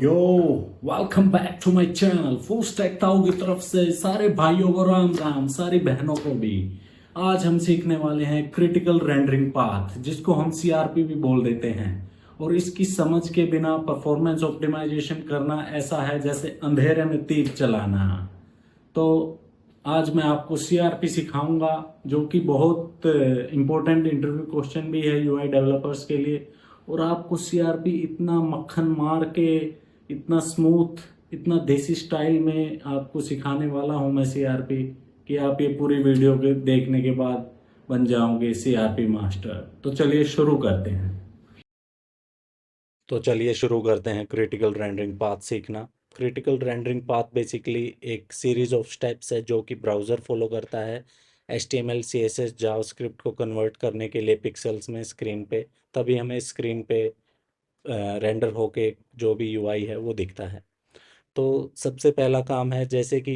Yo welcome back to my channel full stack ताऊ की तरफ से सारे भाइयों को राम राम, सारी बहनों को भी। आज हम सीखने वाले हैं क्रिटिकल रेंडरिंग पाथ, जिसको हम सीआरपी भी बोल देते हैं। और इसकी समझ के बिना परफॉर्मेंस ऑप्टिमाइजेशन करना ऐसा है जैसे अंधेरे में तीर चलाना। तो आज मैं आपको सीआरपी सिखाऊंगा, जो कि बहुत इंपॉर्टेंट इंटरव्यू क्वेश्चन भी है यूआई डेवलपर्स के लिए। और आपको सीआरपी इतना मक्खन मार के, इतना स्मूथ, इतना देसी स्टाइल में आपको सिखाने वाला हूं मैं सीआरपी, कि आप ये पूरी वीडियो के देखने के बाद बन जाओगे सीआरपी मास्टर। तो चलिए शुरू करते हैं। तो चलिए शुरू करते हैं क्रिटिकल रेंडरिंग पाथ सीखना। क्रिटिकल रेंडरिंग पाथ बेसिकली एक सीरीज ऑफ स्टेप्स है जो कि ब्राउज़र फॉलो करता है HTML CSS जावास्क्रिप्ट को कन्वर्ट करने के लिए पिक्सेल्स में स्क्रीन पे, तभी हमें स्क्रीन पे रेंडर होके जो भी यूआई है वो दिखता है। तो सबसे पहला काम है, जैसे कि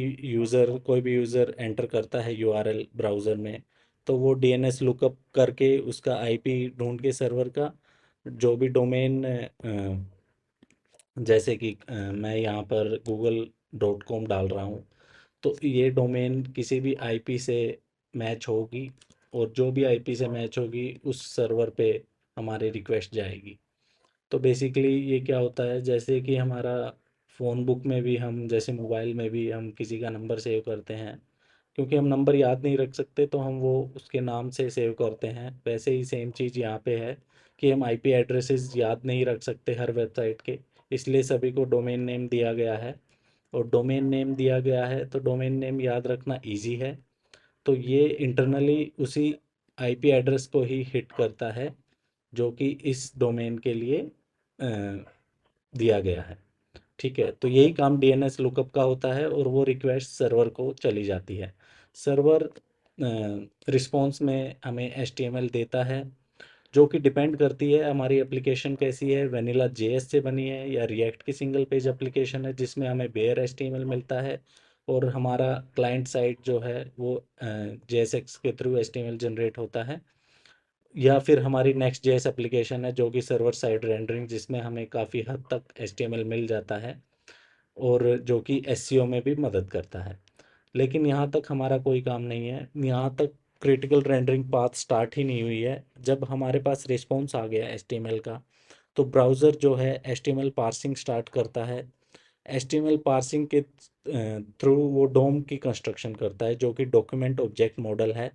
कोई भी यूज़र एंटर करता है यूआरएल ब्राउज़र में, तो वो डीएनएस लुकअप करके उसका आईपी ढूंढ के सर्वर का जो भी डोमेन, जैसे कि मैं यहाँ पर google.com डाल रहा हूँ, तो ये डोमेन किसी भी आईपी से मैच होगी, और जो भी आईपी से मैच होगी उस सर्वर पे हमारी रिक्वेस्ट जाएगी। तो बेसिकली ये क्या होता है, जैसे कि हमारा फ़ोन बुक में भी हम, जैसे मोबाइल में भी हम किसी का नंबर सेव करते हैं, क्योंकि हम नंबर याद नहीं रख सकते तो हम वो उसके नाम से सेव करते हैं। वैसे ही सेम चीज़ यहाँ पे है कि हम आईपी एड्रेसेस याद नहीं रख सकते हर वेबसाइट के, इसलिए सभी को डोमेन नेम दिया गया है। और डोमेन नेम दिया गया है तो डोमेन नेम याद रखना इजी है। तो ये इंटरनली उसी आईपी एड्रेस को ही हिट करता है जो कि इस डोमेन के लिए दिया गया है। ठीक है, तो यही काम डीएनएस लुकअप का होता है और वो रिक्वेस्ट सर्वर को चली जाती है। सर्वर रिस्पॉन्स में हमें एचटीएमएल देता है, जो कि डिपेंड करती है हमारी एप्लीकेशन कैसी है, वेनिला जेएस से बनी है या रिएक्ट की सिंगल पेज एप्लीकेशन है जिसमें हमें बेयर एचटीएमएल मिलता है, और हमारा क्लाइंट साइड जो है वो जेएसएक्स के थ्रू एचटीएमएल जनरेट होता है, या फिर हमारी नेक्स्ट जेएस एप्लीकेशन है जो कि सर्वर साइड रेंडरिंग, जिसमें हमें काफ़ी हद तक एचटीएमएल मिल जाता है और जो कि एसईओ में भी मदद करता है। लेकिन यहाँ तक हमारा कोई काम नहीं है, यहाँ तक क्रिटिकल रेंडरिंग पाथ स्टार्ट ही नहीं हुई है। जब हमारे पास रिस्पॉन्स आ गया एचटीएमएल का, तो ब्राउज़र जो है एचटीएमएल पार्सिंग स्टार्ट करता है। एचटीएमएल पार्सिंग के थ्रू वो डोम की कंस्ट्रक्शन करता है, जो कि डॉक्यूमेंट ऑब्जेक्ट मॉडल है।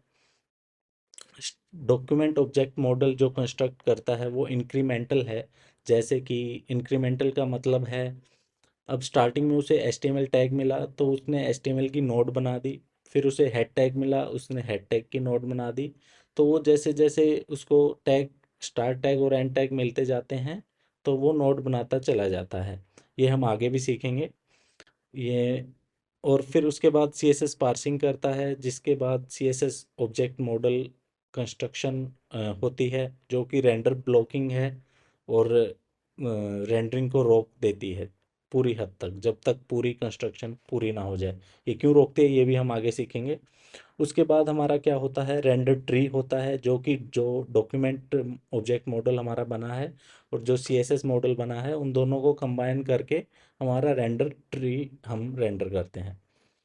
डॉक्यूमेंट ऑब्जेक्ट मॉडल जो कंस्ट्रक्ट करता है वो इंक्रीमेंटल है। जैसे कि इंक्रीमेंटल का मतलब है, अब स्टार्टिंग में उसे HTML टैग मिला तो उसने HTML की नोड बना दी, फिर उसे हेड टैग मिला, उसने हेड टैग की नोड बना दी। तो वो जैसे जैसे उसको टैग, स्टार्ट टैग और एंड टैग मिलते जाते हैं, तो वो नोड बनाता चला जाता है। ये हम आगे भी सीखेंगे ये। और फिर उसके बाद CSS पार्सिंग करता है, जिसके बाद CSS ऑब्जेक्ट मॉडल कंस्ट्रक्शन होती है, जो कि रेंडर ब्लॉकिंग है और रेंडरिंग को रोक देती है पूरी हद तक, जब तक पूरी कंस्ट्रक्शन पूरी ना हो जाए। ये क्यों रोकते हैं ये भी हम आगे सीखेंगे। उसके बाद हमारा क्या होता है, रेंडर ट्री होता है, जो कि जो डॉक्यूमेंट ऑब्जेक्ट मॉडल हमारा बना है और जो CSS मॉडल बना है, उन दोनों को कंबाइन करके हमारा रेंडर ट्री हम रेंडर करते हैं।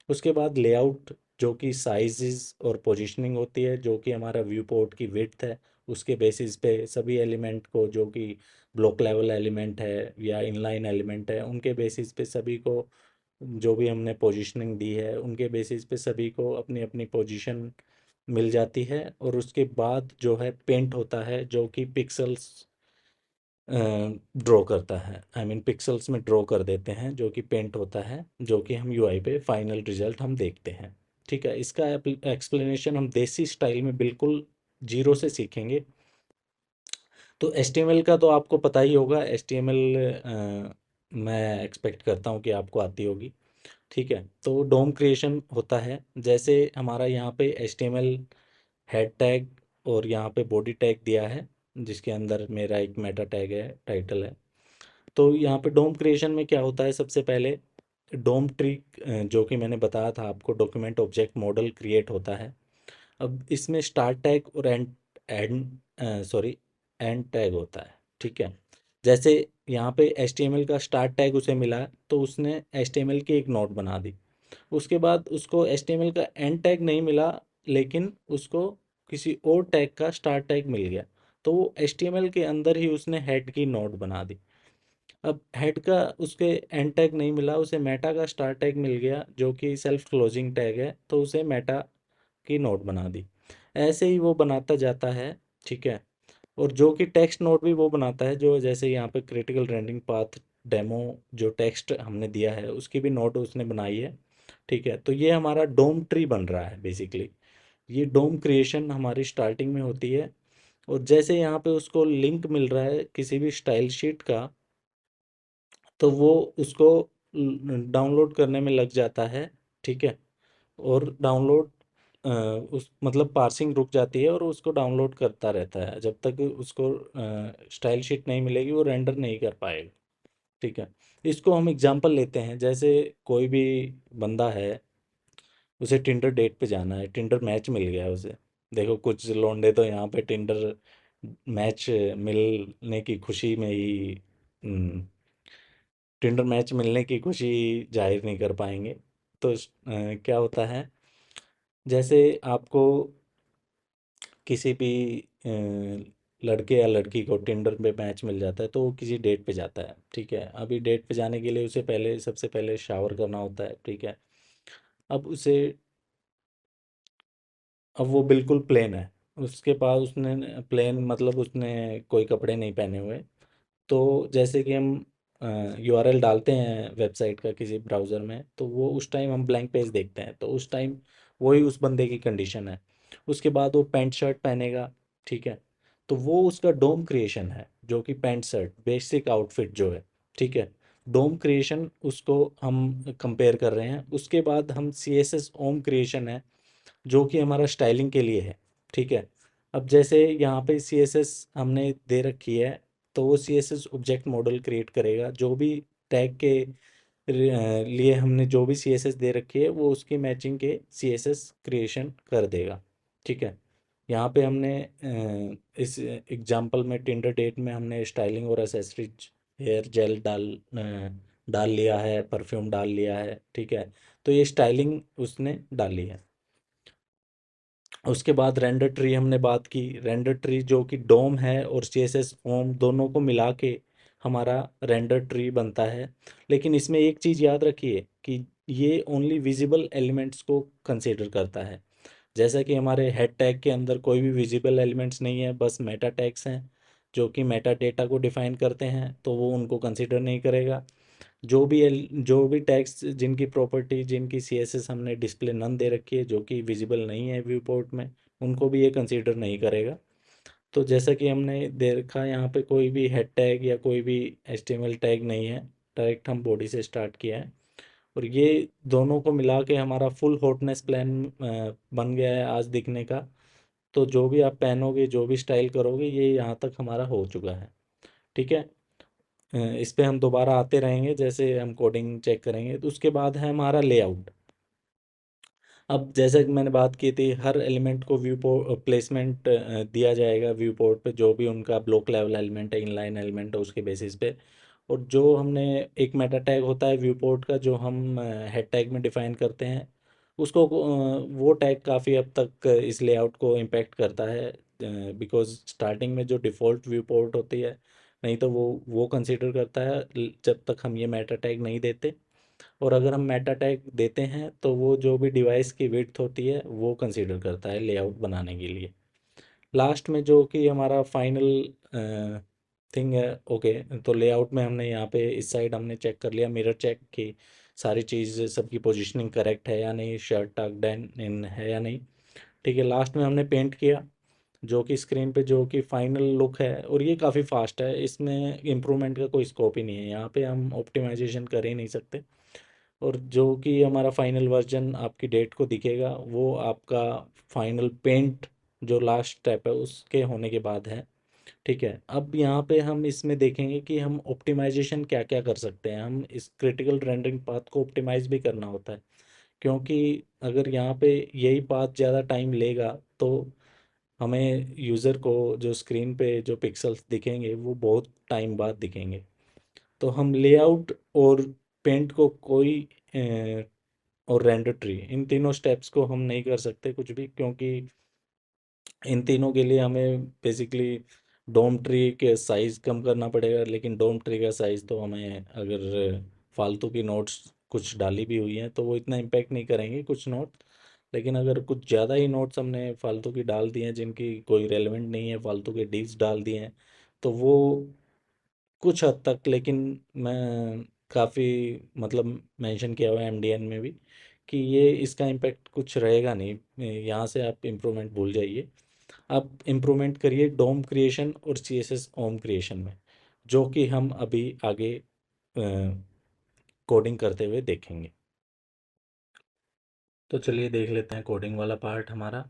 उसके बाद लेआउट, जो कि साइजेस और पोजीशनिंग होती है, जो कि हमारा व्यू पोर्ट की विड्थ है, उसके बेसिस पे सभी एलिमेंट को, जो कि ब्लॉक लेवल एलिमेंट है या इनलाइन एलिमेंट है, उनके बेसिस पे सभी को, जो भी हमने पोजीशनिंग दी है उनके बेसिस पे सभी को अपनी अपनी पोजीशन मिल जाती है। और उसके बाद जो है पेंट होता है, जो कि पिक्सल्स ड्रॉ करता है, आई मीन पिक्सल्स में ड्रॉ कर देते हैं, जो कि पेंट होता है, जो कि हम यूआई पे फाइनल रिजल्ट हम देखते हैं। ठीक है, इसका एक्सप्लेनेशन हम देसी स्टाइल में बिल्कुल जीरो से सीखेंगे। तो HTML का तो आपको पता ही होगा, HTML मैं एक्सपेक्ट करता हूँ कि आपको आती होगी। ठीक है, तो डोम क्रिएशन होता है, जैसे हमारा यहाँ पे HTML हेड टैग और यहाँ पे बॉडी टैग दिया है, जिसके अंदर मेरा एक मेटा टैग है, टाइटल है। तो यहाँ पे डोम क्रिएशन में क्या होता है, सबसे पहले डोम ट्री, जो कि मैंने बताया था आपको, डॉक्यूमेंट ऑब्जेक्ट मॉडल क्रिएट होता है। अब इसमें स्टार्ट टैग और and and sorry and tag होता है। ठीक है, जैसे यहाँ पे HTML का स्टार्ट टैग उसे मिला, तो उसने HTML की एक नोट बना दी। उसके बाद उसको HTML का एंड टैग नहीं मिला, लेकिन उसको किसी और टैग का स्टार्ट टैग मिल गया, तो वो HTML के अंदर ही उसने हेड की नोट बना दी। अब हेड का उसके एंड टैग नहीं मिला, उसे मेटा का स्टार्ट टैग मिल गया जो कि सेल्फ क्लोजिंग टैग है, तो उसे मेटा की नोट बना दी। ऐसे ही वो बनाता जाता है, ठीक है। और जो कि टेक्स्ट नोट भी वो बनाता है, जो जैसे यहाँ पे क्रिटिकल रेंडरिंग पाथ डेमो जो टेक्स्ट हमने दिया है उसकी भी नोट उसने बनाई है, ठीक है। तो ये हमारा डोम ट्री बन रहा है बेसिकली। ये डोम क्रिएशन हमारी स्टार्टिंग में होती है, और जैसे यहाँ पे उसको लिंक मिल रहा है किसी भी स्टाइल शीट का, तो वो उसको डाउनलोड करने में लग जाता है, ठीक है। और डाउनलोड उस मतलब पार्सिंग रुक जाती है और उसको डाउनलोड करता रहता है जब तक उसको स्टाइल शीट नहीं मिलेगी, वो रेंडर नहीं कर पाएगा, ठीक है। इसको हम एग्जांपल लेते हैं, जैसे कोई भी बंदा है, उसे टिंडर डेट पे जाना है, टिंडर मैच मिल गया है उसे। देखो कुछ लौंडे तो यहाँ पे टिंडर मैच मिलने की खुशी में ही टिंडर मैच मिलने की खुशी जाहिर नहीं कर पाएंगे। तो क्या होता है, जैसे आपको किसी भी लड़के या लड़की को टिंडर पे मैच मिल जाता है, तो वो किसी डेट पे जाता है, ठीक है। अभी डेट पे जाने के लिए उसे पहले सबसे पहले शावर करना होता है, ठीक है। अब उसे अब वो बिल्कुल प्लेन है, उसके पास उसने प्लेन मतलब उसने कोई कपड़े नहीं पहने हुए। तो जैसे कि हम यूआरएल डालते हैं वेबसाइट का किसी ब्राउज़र में, तो वो उस टाइम हम ब्लैंक पेज देखते हैं, तो उस टाइम वही उस बंदे की कंडीशन है। उसके बाद वो पैंट शर्ट पहनेगा, ठीक है। तो वो उसका डोम क्रिएशन है, जो कि पैंट शर्ट बेसिक आउटफिट जो है, ठीक है। डोम क्रिएशन उसको हम कंपेयर कर रहे हैं। उसके बाद हम सी एस एस ओम क्रिएशन है, जो कि हमारा स्टाइलिंग के लिए है, ठीक है। अब जैसे यहाँ पे सी एस एस हमने दे रखी है, तो वो C S S object model create करेगा, जो भी टैग के लिए हमने जो भी सी एस एस दे रखी है वो उसकी मैचिंग के सी एस एस क्रिएशन कर देगा, ठीक है। यहाँ पे हमने इस एग्जांपल में टिंडर डेट में हमने स्टाइलिंग और एसेसरीज, हेयर जेल डाल लिया है, परफ्यूम डाल लिया है, ठीक है। तो ये स्टाइलिंग उसने डाली है। उसके बाद रेंडर ट्री हमने बात की, रेंडर ट्री जो कि डोम है और सीएसएस ओम दोनों को मिला के हमारा रेंडर ट्री बनता है। लेकिन इसमें एक चीज़ याद रखिए कि ये ओनली विजिबल एलिमेंट्स को कंसीडर करता है। जैसा कि हमारे हेड टैग के अंदर कोई भी विजिबल एलिमेंट्स नहीं है, बस मेटा टैग्स हैं जो कि मेटा डेटा को डिफाइन करते हैं, तो वो उनको कंसीडर नहीं करेगा। जो भी टैग्स जिनकी प्रॉपर्टी जिनकी सीएसएस हमने डिस्प्ले नन दे रखी है, जो कि विजिबल नहीं है व्यू पोर्ट में, उनको भी ये कंसीडर नहीं करेगा। तो जैसा कि हमने देखा यहाँ पे कोई भी हेड टैग या कोई भी एचटीएमएल टैग नहीं है, डायरेक्ट हम बॉडी से स्टार्ट किया है। और ये दोनों को मिला के हमारा फुल हॉटनेस प्लान बन गया है आज दिखने का। तो जो भी आप पहनोगे, जो भी स्टाइल करोगे, ये यहाँ तक हमारा हो चुका है, ठीक है। इस पे हम दोबारा आते रहेंगे जैसे हम कोडिंग चेक करेंगे। तो उसके बाद है हमारा लेआउट। अब जैसे कि मैंने बात की थी, हर एलिमेंट को व्यू प्लेसमेंट दिया जाएगा व्यू पोर्ट पे, जो भी उनका ब्लॉक लेवल एलिमेंट है, इनलाइन एलिमेंट है, उसके बेसिस पे। और जो हमने एक मेटा टैग होता है व्यू पोर्ट का, जो हम हेड टैग में डिफाइन करते हैं, उसको वो टैग काफ़ी हद तक इस लेआउट को इम्पेक्ट करता है, बिकॉज स्टार्टिंग में जो डिफ़ॉल्ट व्यू पोर्ट होती है, नहीं तो वो कंसीडर करता है जब तक हम ये मेटा टैग नहीं देते। और अगर हम मेटा टैग देते हैं तो वो जो भी डिवाइस की विड्थ होती है वो कंसीडर करता है लेआउट बनाने के लिए। लास्ट में जो कि हमारा फाइनल थिंग है, ओके। तो लेआउट में हमने यहाँ पे इस साइड हमने चेक कर लिया, मिरर चेक की सारी चीज़ सबकी पोजीशनिंग करेक्ट है या नहीं, शर्ट टक्ड इन है या नहीं, ठीक है। लास्ट में हमने पेंट किया, जो कि स्क्रीन पे जो कि फाइनल लुक है, और ये काफ़ी फास्ट है, इसमें इम्प्रूवमेंट का कोई स्कोप ही नहीं है, यहाँ पे हम ऑप्टिमाइजेशन कर ही नहीं सकते। और जो कि हमारा फाइनल वर्जन आपकी डेट को दिखेगा, वो आपका फाइनल पेंट जो लास्ट स्टेप है उसके होने के बाद है, ठीक है। अब यहाँ पे हम इसमें देखेंगे कि हम ऑप्टिमाइजेशन क्या क्या कर सकते हैं। हम इस क्रिटिकल रेंडरिंग पाथ को ऑप्टिमाइज भी करना होता है, क्योंकि अगर यहाँ पे यही पाथ ज़्यादा टाइम लेगा तो हमें यूज़र को जो स्क्रीन पे जो पिक्सल्स दिखेंगे वो बहुत टाइम बाद दिखेंगे। तो हम लेआउट और पेंट को कोई और रेंडर ट्री, इन तीनों स्टेप्स को हम नहीं कर सकते कुछ भी, क्योंकि इन तीनों के लिए हमें बेसिकली डोम ट्री के साइज़ कम करना पड़ेगा। लेकिन डोम ट्री का साइज़ तो हमें, अगर फालतू की नोट्स कुछ डाली भी हुई हैं तो वो इतना इम्पेक्ट नहीं करेंगे कुछ नोट। लेकिन अगर कुछ ज़्यादा ही नोट्स हमने फालतू की डाल दी हैं जिनकी कोई रेलेवेंट नहीं है, फालतू के डिव्स डाल दिए हैं, तो वो कुछ हद तक, लेकिन मैं काफ़ी मतलब मेंशन किया हुआ है एमडीएन में भी कि ये इसका इम्पैक्ट कुछ रहेगा नहीं। यहाँ से आप इम्प्रूवमेंट भूल जाइए। आप इम्प्रूवमेंट करिए डोम क्रिएशन और सीएसएस ओम क्रिएशन में, जो कि हम अभी आगे कोडिंग करते हुए देखेंगे। तो चलिए देख लेते हैं कोडिंग वाला पार्ट हमारा।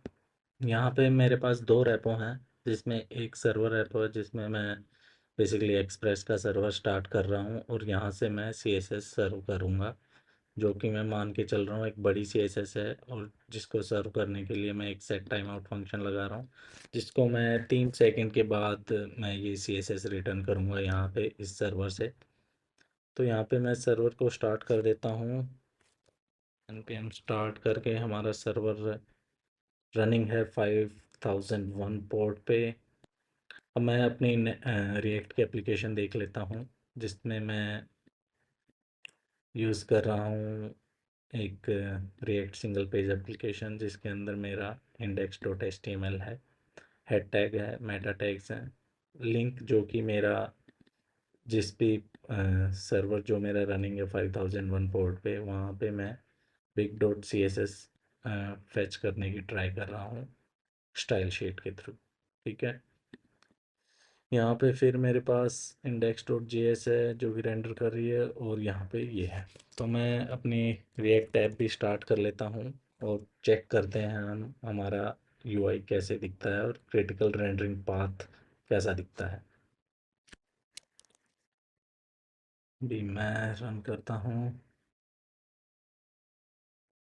यहाँ पे मेरे पास दो रेपो हैं, जिसमें एक सर्वर रेपो है जिसमें मैं बेसिकली एक्सप्रेस का सर्वर स्टार्ट कर रहा हूँ, और यहाँ से मैं सीएसएस सर्व करूँगा, जो कि मैं मान के चल रहा हूँ एक बड़ी सीएसएस है, और जिसको सर्व करने के लिए मैं एक सेट टाइम आउट फंक्शन लगा रहा हूँ, जिसको मैं 3 सेकंड के बाद मैं ये सीएसएस रिटर्न करूँगा यहाँ पे इस सर्वर से। तो यहाँ पे मैं सर्वर को स्टार्ट कर देता हूँ। npm स्टार्ट करके हमारा सर्वर रनिंग है 5001 पोर्ट पे। अब मैं अपनी रिएक्ट की एप्लीकेशन देख लेता हूँ, जिसमें मैं यूज़ कर रहा हूँ एक रिएक्ट सिंगल पेज एप्लीकेशन, जिसके अंदर मेरा index dot H T M L है, हेड टैग है, मेटा टैग्स हैं, लिंक जो कि मेरा जिस भी सर्वर जो मेरा रनिंग है 5001 पोर्ट पे, वहाँ पे मैं big dot C S S fetch करने की ट्राई कर रहा हूँ स्टाइल शीट के थ्रू। ठीक है। यहाँ पे फिर मेरे पास इंडेक्स डॉट जेएस है जो कि रेंडर कर रही है, और यहाँ पे ये है। तो मैं अपनी रिएक्ट टैब भी स्टार्ट कर लेता हूँ, और चेक करते हैं हम हमारा यूआई कैसे दिखता है और क्रिटिकल रेंडरिंग पाथ कैसा दिखता है। भी मैं रन करता हूँ।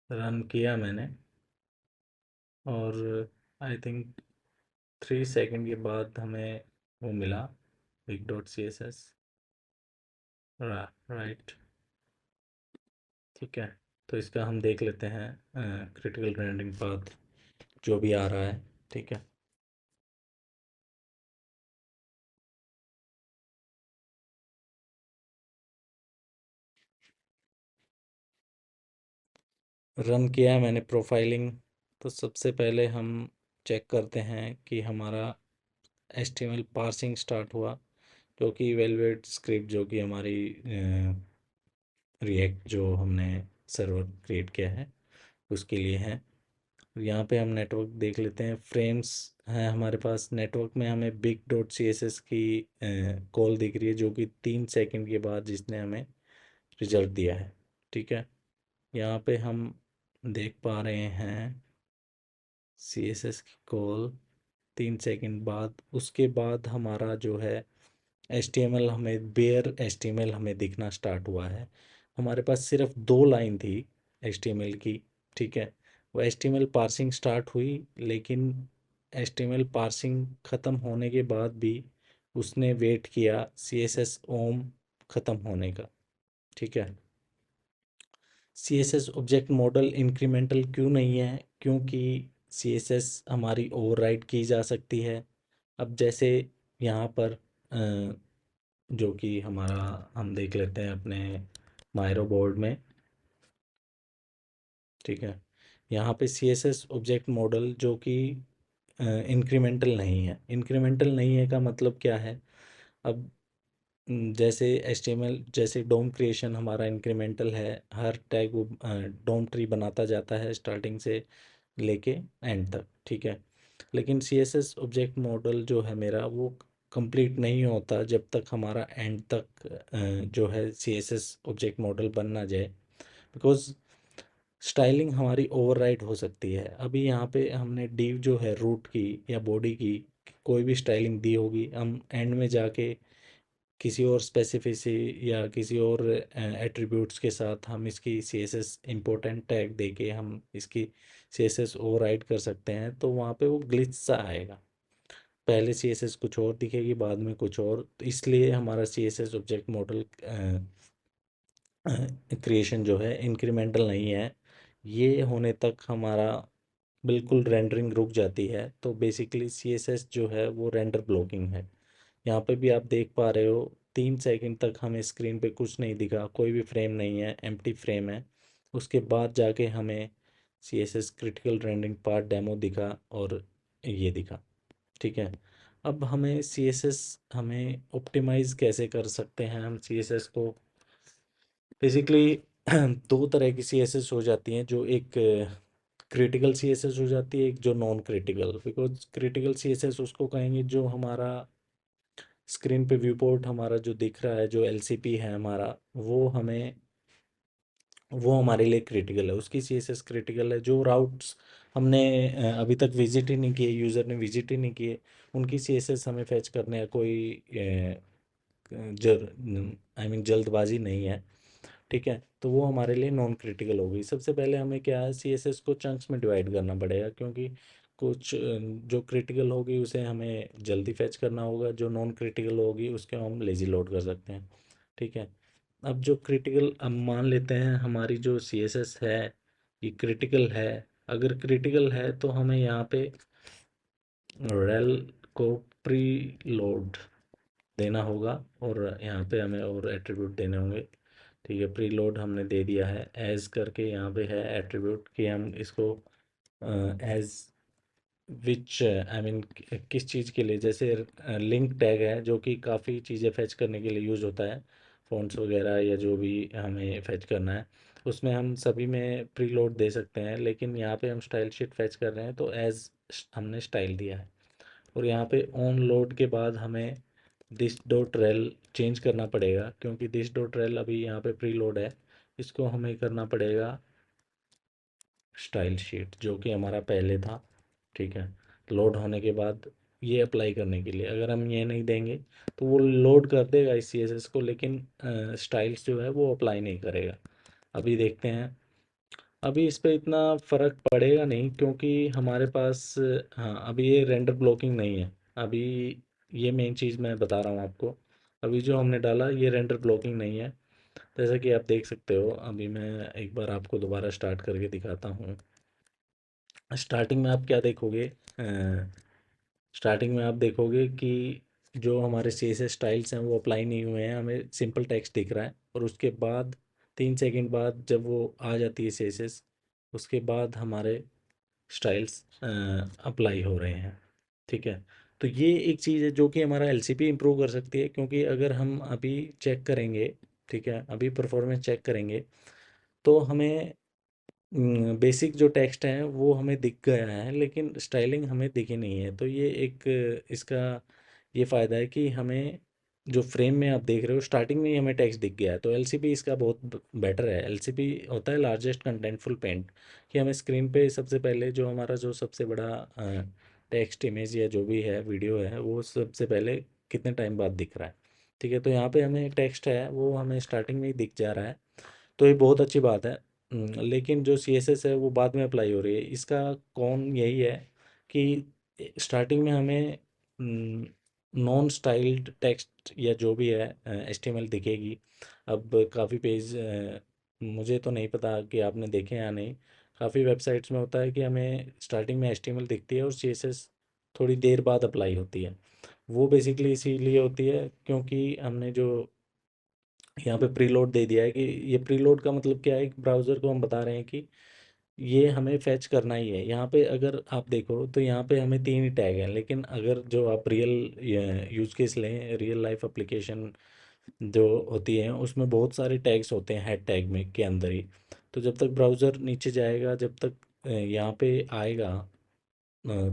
रन किया मैंने, और आई थिंक 3 सेकंड के बाद हमें वो मिला, big dot C S S. Right. ठीक है। तो इसका हम देख लेते हैं क्रिटिकल रेंडरिंग पाथ जो भी आ रहा है। ठीक है। रन किया है मैंने प्रोफाइलिंग। तो सबसे पहले हम चेक करते हैं कि हमारा HTML पार्सिंग स्टार्ट हुआ, जो कि वेलवेट स्क्रिप्ट जो कि हमारी रिएक्ट जो हमने सर्वर क्रिएट किया है उसके लिए है। यहाँ पे हम नेटवर्क देख लेते हैं, फ्रेम्स हैं हमारे पास। नेटवर्क में हमें big dot C S S की कॉल दिख रही है, जो कि 3 सेकंड के बाद जिसने हमें रिजल्ट दिया है। ठीक है। यहाँ पे हम देख पा रहे हैं सी एस एस की कॉल 3 सेकंड बाद। उसके बाद हमारा जो है एच टी एम एल, हमें bare H T M L हमें दिखना स्टार्ट हुआ है। हमारे पास सिर्फ 2 लाइन थी एच टी एम एल की। ठीक है। वो H T M L parsing start हुई, लेकिन H T M L parsing ख़त्म होने के बाद भी उसने वेट किया सी एस एस ओम ख़त्म होने का। ठीक है। C S S object model incremental क्यों नहीं है? क्योंकि सी एस एस हमारी ओवरराइड की जा सकती है। अब जैसे यहाँ पर जो कि हमारा, हम देख लेते हैं अपने मायरो बोर्ड में। ठीक है। यहाँ पे C S S object model जो कि इंक्रीमेंटल नहीं है। इंक्रीमेंटल नहीं है का मतलब क्या है? अब जैसे HTML, जैसे डोम क्रिएशन हमारा इंक्रीमेंटल है, हर टैग वो डोम ट्री बनाता जाता है स्टार्टिंग से लेके एंड तक। ठीक है। लेकिन CSS ऑब्जेक्ट मॉडल जो है मेरा, वो कंप्लीट नहीं होता जब तक हमारा एंड तक जो है CSS ऑब्जेक्ट मॉडल बन ना जाए, बिकॉज स्टाइलिंग हमारी ओवरराइड हो सकती है। अभी यहाँ पे हमने डिव जो है रूट की या बॉडी की कोई भी स्टाइलिंग दी होगी, हम एंड में जाके किसी और स्पेसिफिसी या किसी और एट्रीब्यूट्स के साथ हम इसकी C S S important tag दे के हम इसकी सी एस एस ओवरराइड कर सकते हैं, तो वहाँ पे वो ग्लिच सा आएगा। पहले सीएसएस कुछ और दिखेगी, बाद में कुछ और, तो इसलिए हमारा सीएसएस ऑब्जेक्ट मॉडल क्रिएशन जो है इंक्रीमेंटल नहीं है। ये होने तक हमारा बिल्कुल रेंडरिंग रुक जाती है। तो बेसिकली सीएसएस जो है वो रेंडर ब्लॉकिंग है। यहाँ पे भी आप देख पा रहे हो 3 सेकंड तक हमें स्क्रीन पे कुछ नहीं दिखा, कोई भी फ्रेम नहीं है, एम्प्टी फ्रेम है। उसके बाद जाके हमें CSS critical rendering part demo दिखा और ये दिखा। ठीक है। अब हमें सीएसएस हमें ऑप्टिमाइज कैसे कर सकते हैं हम सीएसएस को। बेसिकली दो तरह की सीएसएस हो जाती हैं, जो एक क्रिटिकल सीएसएस हो जाती है, एक जो non critical. Because critical CSS उसको कहेंगे जो हमारा स्क्रीन पे व्यू पोर्ट हमारा जो दिख रहा है, जो एलसीपी है हमारा, वो हमारे लिए क्रिटिकल है, उसकी सीएसएस क्रिटिकल है। जो राउट्स हमने अभी तक विजिट ही नहीं किए, यूज़र ने विजिट ही नहीं किए, उनकी सीएसएस हमें फैच करने का कोई जर आई मीन जल्दबाजी नहीं है। ठीक है, तो वो हमारे लिए नॉन क्रिटिकल हो गई। सबसे पहले हमें क्या है, सीएसएस को चंक्स में डिवाइड करना पड़ेगा, क्योंकि कुछ जो क्रिटिकल होगी उसे हमें जल्दी फैच करना होगा, जो नॉन क्रिटिकल होगी उसके हम लेजी लोड कर सकते हैं। ठीक है। अब जो क्रिटिकल, अब मान लेते हैं हमारी जो सीएसएस है ये क्रिटिकल है। अगर क्रिटिकल है तो हमें यहाँ पे रेल को प्री लोड देना होगा, और यहाँ पे हमें और एट्रीब्यूट देने होंगे। ठीक है, प्री लोड हमने दे दिया है, एज करके यहाँ पे है एट्रीब्यूट कि हम इसको एज विच आई मीन किस चीज़ के लिए, जैसे लिंक टैग है जो कि काफ़ी चीज़ें फैच करने के लिए यूज़ होता है, फ़ॉन्ट्स वगैरह या जो भी हमें फैच करना है, उसमें हम सभी में प्री लोड दे सकते हैं। लेकिन यहाँ पे हम स्टाइल शीट फैच कर रहे हैं तो एज हमने स्टाइल दिया है। और यहाँ पे ऑन लोड के बाद हमें दिस डॉट रेल चेंज करना पड़ेगा, क्योंकि दिस डॉट रेल अभी यहाँ पे प्री लोड है, इसको हमें करना पड़ेगा स्टाइल शीट, जो कि हमारा पहले था। ठीक है, लोड होने के बाद ये अप्लाई करने के लिए, अगर हम ये नहीं देंगे तो वो लोड कर देगा इस सीएसएस को, लेकिन स्टाइल्स जो है वो अप्लाई नहीं करेगा। अभी देखते हैं। अभी इस पे इतना फ़र्क पड़ेगा नहीं, क्योंकि हमारे पास हाँ, अभी ये रेंडर ब्लॉकिंग नहीं है अभी। ये मेन चीज़ मैं बता रहा हूँ आपको। अभी जो हमने डाला ये रेंडर ब्लॉकिंग नहीं है। जैसा कि आप देख सकते हो, अभी मैं एक बार आपको दोबारा स्टार्ट करके दिखाता हूँ। स्टार्टिंग में आप क्या देखोगे, स्टार्टिंग में आप देखोगे कि जो हमारे सी एस एस स्टाइल्स हैं वो अप्लाई नहीं हुए हैं, हमें सिंपल टेक्स्ट दिख रहा है। और उसके बाद 3 सेकंड बाद जब वो आ जाती है सी एस एस, उसके बाद हमारे स्टाइल्स अप्लाई हो रहे हैं। ठीक है, तो ये एक चीज़ है जो कि हमारा एल सी पी इम्प्रूव कर सकती है, क्योंकि अगर हम अभी चेक करेंगे, ठीक है, अभी परफॉर्मेंस चेक करेंगे, तो हमें बेसिक जो टेक्स्ट है वो हमें दिख गया है, लेकिन स्टाइलिंग हमें दिखी नहीं है। तो ये एक इसका ये फ़ायदा है कि हमें जो फ्रेम में आप देख रहे हो स्टार्टिंग में ही हमें टेक्स्ट दिख गया है। तो एलसीपी इसका बहुत बेटर है। एलसीपी होता है लार्जेस्ट कंटेंटफुल पेंट, कि हमें स्क्रीन पे सबसे पहले जो हमारा जो सबसे बड़ा टेक्स्ट, इमेज या जो भी है, वीडियो है, वो सबसे पहले कितने टाइम बाद दिख रहा है। ठीक है, तो यहाँ पे हमें टेक्स्ट है वो हमें स्टार्टिंग में ही दिख जा रहा है, तो ये बहुत अच्छी बात है। लेकिन जो सीएसएस है वो बाद में अप्लाई हो रही है। इसका कौन यही है कि स्टार्टिंग में हमें नॉन स्टाइल्ड टेक्स्ट या जो भी है एचटीएमएल दिखेगी। अब काफ़ी पेज, मुझे तो नहीं पता कि आपने देखे या नहीं, काफ़ी वेबसाइट्स में होता है कि हमें स्टार्टिंग में एचटीएमएल दिखती है और सीएसएस थोड़ी देर बाद अप्लाई होती है। वो बेसिकली इसीलिए होती है क्योंकि हमने जो यहाँ पे प्रीलोड दे दिया है, कि ये प्रीलोड का मतलब क्या है, कि ब्राउज़र को हम बता रहे हैं कि ये हमें फैच करना ही है। यहाँ पे अगर आप देखो तो यहाँ पे हमें 3 ही टैग हैं, लेकिन अगर जो आप रियल यूज़ केस लें, रियल लाइफ एप्लीकेशन जो होती है उसमें बहुत सारे टैग्स होते हैं हेड टैग में के अंदर ही। तो जब तक ब्राउज़र नीचे जाएगा, जब तक यहाँ पे आएगा, अ,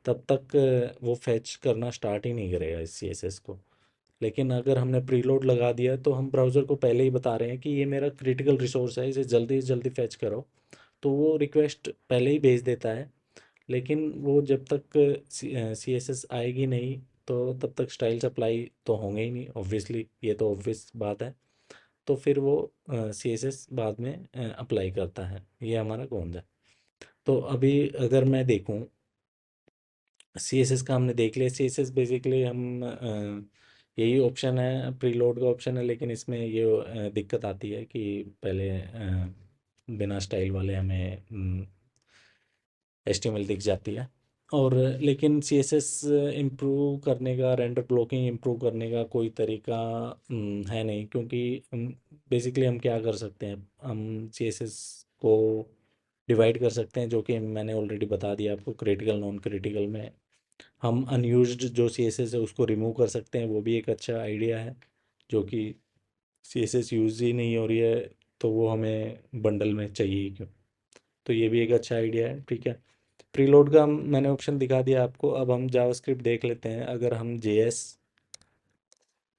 तब तक वो फैच करना स्टार्ट ही नहीं करेगा इस सीएसएस को। लेकिन अगर हमने प्रीलोड लगा दिया तो हम ब्राउज़र को पहले ही बता रहे हैं कि ये मेरा क्रिटिकल रिसोर्स है, इसे जल्दी से जल्दी फैच करो। तो वो रिक्वेस्ट पहले ही भेज देता है। लेकिन वो जब तक सी एस एस आएगी नहीं, तो तब तक स्टाइल्स अप्लाई तो होंगे ही नहीं, ऑब्वियसली, ये तो ऑब्वियस बात है। तो फिर वो सी एस एस बाद में अप्लाई करता है। ये हमारा गोंद है। तो अभी अगर मैं देखूं सीएसएस का हमने देख लिया। सीएसएस बेसिकली यही ऑप्शन है, प्रीलोड का ऑप्शन है, लेकिन इसमें ये दिक्कत आती है कि पहले बिना स्टाइल वाले हमें एचटीएमएल दिख जाती है। और लेकिन सीएसएस इम्प्रूव करने का, रेंडर ब्लॉकिंग इम्प्रूव करने का कोई तरीका है नहीं, क्योंकि बेसिकली हम क्या कर सकते हैं, हम सीएसएस को डिवाइड कर सकते हैं, जो कि मैंने ऑलरेडी बता दिया आपको, क्रिटिकल नॉन क्रिटिकल में। हम अनयूज्ड जो सीएसएस है उसको रिमूव कर सकते हैं, वो भी एक अच्छा आइडिया है, जो कि सीएसएस यूज़ ही नहीं हो रही है तो वो हमें बंडल में चाहिए ही क्यों। तो ये भी एक अच्छा आइडिया है, ठीक है। प्रीलोड का मैंने ऑप्शन दिखा दिया आपको। अब हम जावास्क्रिप्ट देख लेते हैं। अगर हम जेएस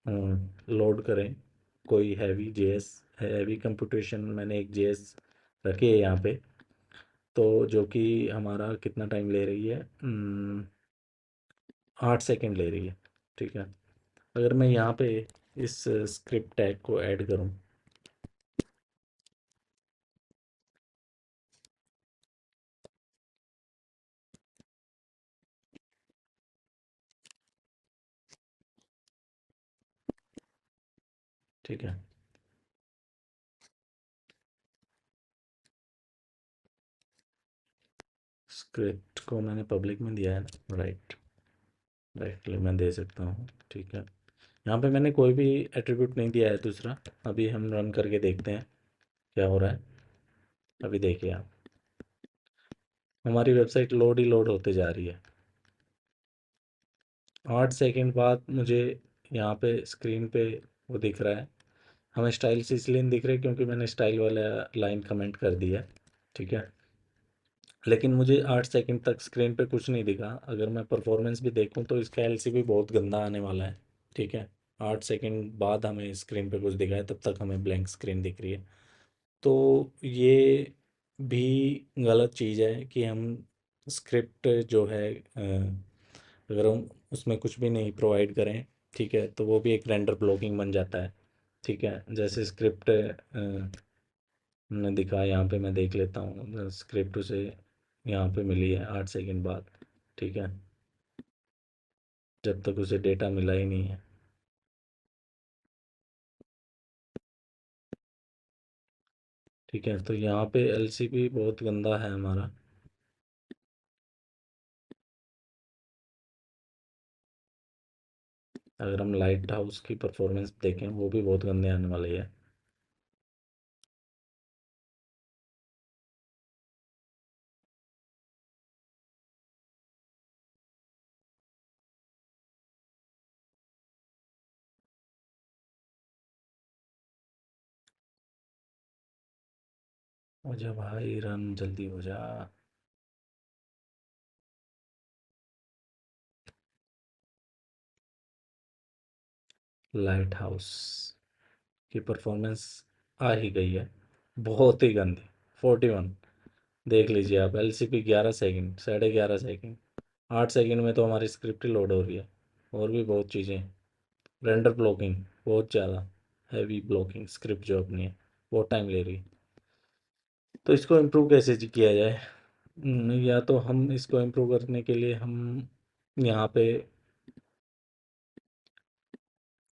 लोड करें, कोई हैवी जेएस, हैवी कंप्यूटेशन, मैंने एक जेएस रखी है यहाँ पे, तो जो कि हमारा कितना टाइम ले रही है, 8 सेकेंड ले रही है, ठीक है। अगर मैं यहाँ पे इस स्क्रिप्ट टैग को ऐड करूँ, ठीक है, स्क्रिप्ट को मैंने पब्लिक में दिया है ना, राइट, डायरेक्टली मैं दे सकता हूँ, ठीक है। यहाँ पे मैंने कोई भी एट्रीब्यूट नहीं दिया है दूसरा। अभी हम रन करके देखते हैं क्या हो रहा है। अभी देखिए आप, हमारी वेबसाइट लोड ही लोड होते जा रही है। 8 सेकेंड बाद मुझे यहाँ पे स्क्रीन पे वो दिख रहा है। हमें स्टाइल्स इसलिए नहीं दिख रहे क्योंकि मैंने स्टाइल वाला लाइन कमेंट कर दिया है, ठीक है। लेकिन मुझे 8 सेकंड तक स्क्रीन पे कुछ नहीं दिखा। अगर मैं परफॉर्मेंस भी देखूं तो इसका एलसीबी बहुत गंदा आने वाला है, ठीक है। 8 सेकंड बाद हमें स्क्रीन पे कुछ दिखा है, तब तक हमें ब्लैंक स्क्रीन दिख रही है। तो ये भी गलत चीज़ है कि हम स्क्रिप्ट जो है अगर हम उसमें कुछ भी नहीं प्रोवाइड करें, ठीक है, तो वो भी एक रेंडर ब्लॉकिंग बन जाता है, ठीक है। जैसे स्क्रिप्ट ने दिखा, यहाँ पे मैं देख लेता हूँ, स्क्रिप्ट उसे यहाँ पे मिली है 8 सेकंड बाद, ठीक है, जब तक उसे डेटा मिला ही नहीं है, ठीक है। तो यहाँ पे एलसीबी बहुत गंदा है हमारा। अगर हम लाइट हाउस की परफॉर्मेंस देखें, वो भी बहुत गंदे आने वाली है। हो जा भाई, रन जल्दी हो जा। लाइट हाउस की परफॉर्मेंस आ ही गई है, बहुत ही गंदी, 41। देख लीजिए आप, एलसीपी 11 सेकंड, 11.5 सेकंड। 8 सेकंड में तो हमारी स्क्रिप्ट ही लोड हो रही है। और भी बहुत चीज़ें, रेंडर ब्लॉकिंग बहुत ज़्यादा, हैवी ब्लॉकिंग स्क्रिप्ट जो अपनी है, बहुत टाइम ले रही है। तो इसको इम्प्रूव कैसे किया जाए? या तो हम इसको इम्प्रूव करने के लिए हम यहाँ पे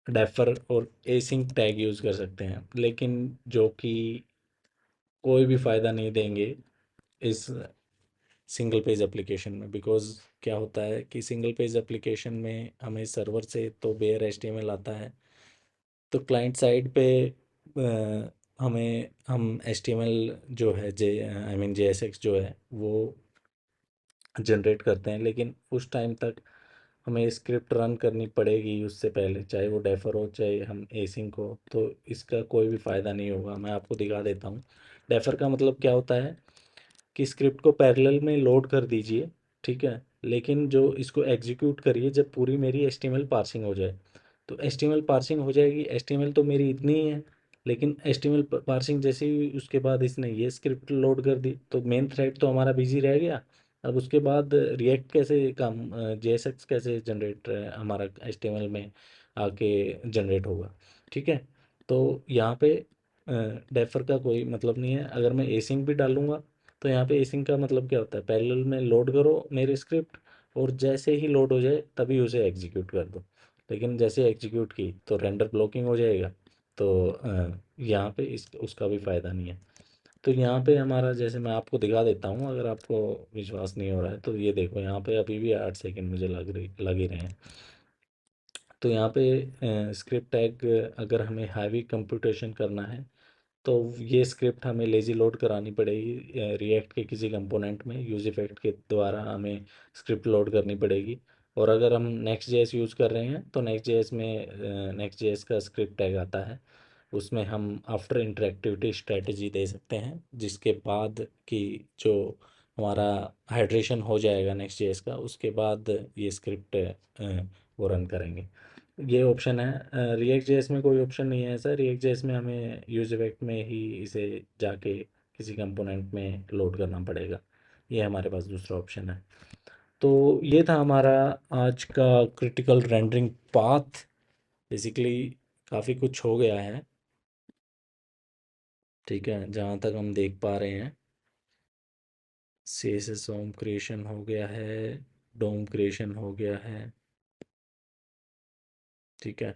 डेफर और एसिंक टैग यूज़ कर सकते हैं, लेकिन जो कि कोई भी फ़ायदा नहीं देंगे इस सिंगल पेज एप्लीकेशन में। बिकॉज़ क्या होता है कि सिंगल पेज एप्लीकेशन में हमें सर्वर से तो बेयर एचटीएमएल आता है, तो क्लाइंट साइड पे हमें हम एचटीएमएल जो है, जे आई मीन जेएसएक्स जो है वो जनरेट करते हैं, लेकिन उस टाइम तक हमें स्क्रिप्ट रन करनी पड़ेगी उससे पहले, चाहे वो डेफर हो चाहे हम एसिंक हो। तो इसका कोई भी फ़ायदा नहीं होगा। मैं आपको दिखा देता हूँ। डेफर का मतलब क्या होता है कि स्क्रिप्ट को पैरेलल में लोड कर दीजिए, ठीक है, लेकिन जो इसको एग्जीक्यूट करिए जब पूरी मेरी एचटीएमएल पार्सिंग हो जाए। तो एचटीएमएल पार्सिंग हो जाएगी, एचटीएमएल तो मेरी इतनी ही है, लेकिन एचटीएमएल पार्सिंग जैसे ही उसके बाद इसने ये स्क्रिप्ट लोड कर दी, तो मेन थ्रेड तो हमारा बिजी रह गया। अब उसके बाद रिएक्ट कैसे काम, जेएसएक्स कैसे जनरेट हमारा एचटीएमएल में आके जनरेट होगा, ठीक है। तो यहाँ पे डेफर का कोई मतलब नहीं है। अगर मैं एसिंक भी डालूंगा, तो यहाँ पे एसिंक का मतलब क्या होता है, पैरेलल में लोड करो मेरे स्क्रिप्ट, और जैसे ही लोड हो जाए तभी उसे एग्जीक्यूट कर दो। लेकिन जैसे एग्जीक्यूट की तो रेंडर ब्लॉकिंग हो जाएगा, तो यहाँ पे इस उसका भी फ़ायदा नहीं है। तो यहाँ पे हमारा, जैसे मैं आपको दिखा देता हूँ, अगर आपको विश्वास नहीं हो रहा है तो ये देखो, यहाँ पे अभी भी 8 सेकंड मुझे लग ही रहे हैं। तो यहाँ पे स्क्रिप्ट टैग, अगर हमें हैवी कंप्यूटेशन करना है तो ये स्क्रिप्ट हमें लेज़ी लोड करानी पड़ेगी, रिएक्ट के किसी कंपोनेंट में यूज इफेक्ट के द्वारा हमें स्क्रिप्ट लोड करनी पड़ेगी। और अगर हम नेक्स्ट जेएस यूज़ कर रहे हैं तो नेक्स्ट जेएस का स्क्रिप्ट टैग आता है, उसमें हम आफ्टर इंटरेक्टिविटी स्ट्रेटजी दे सकते हैं, जिसके बाद की जो हमारा हाइड्रेशन हो जाएगा नेक्स्ट जेएस का, उसके बाद ये स्क्रिप्ट वो रन करेंगे। ये ऑप्शन है। रिएक्ट जेएस में कोई ऑप्शन नहीं है ऐसा। रिएक्ट जेएस में हमें यूज इफेक्ट में ही इसे जाके किसी कंपोनेंट में लोड करना पड़ेगा। ये हमारे पास दूसरा ऑप्शन है। तो ये था हमारा आज का क्रिटिकल रेंडरिंग पाथ। बेसिकली काफ़ी कुछ हो गया है, ठीक है, जहाँ तक हम देख पा रहे हैं। सीएसएस होम क्रिएशन हो गया है, डोम क्रिएशन हो गया है, ठीक है।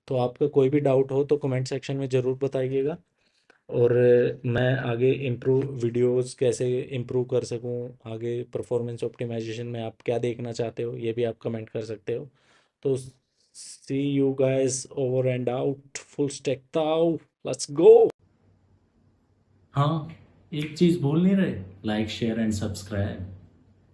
तो आपका कोई भी डाउट हो तो कमेंट सेक्शन में ज़रूर बताइएगा। और मैं आगे इम्प्रूव वीडियोस कैसे इम्प्रूव कर सकूं, आगे परफॉर्मेंस ऑप्टिमाइजेशन में आप क्या देखना चाहते हो, ये भी आप कमेंट कर सकते हो। तो see you guys, over and out, full stack ताऊ, लेट्स गो। हाँ, एक चीज़ भूल नहीं रहे, लाइक शेयर एंड सब्सक्राइब।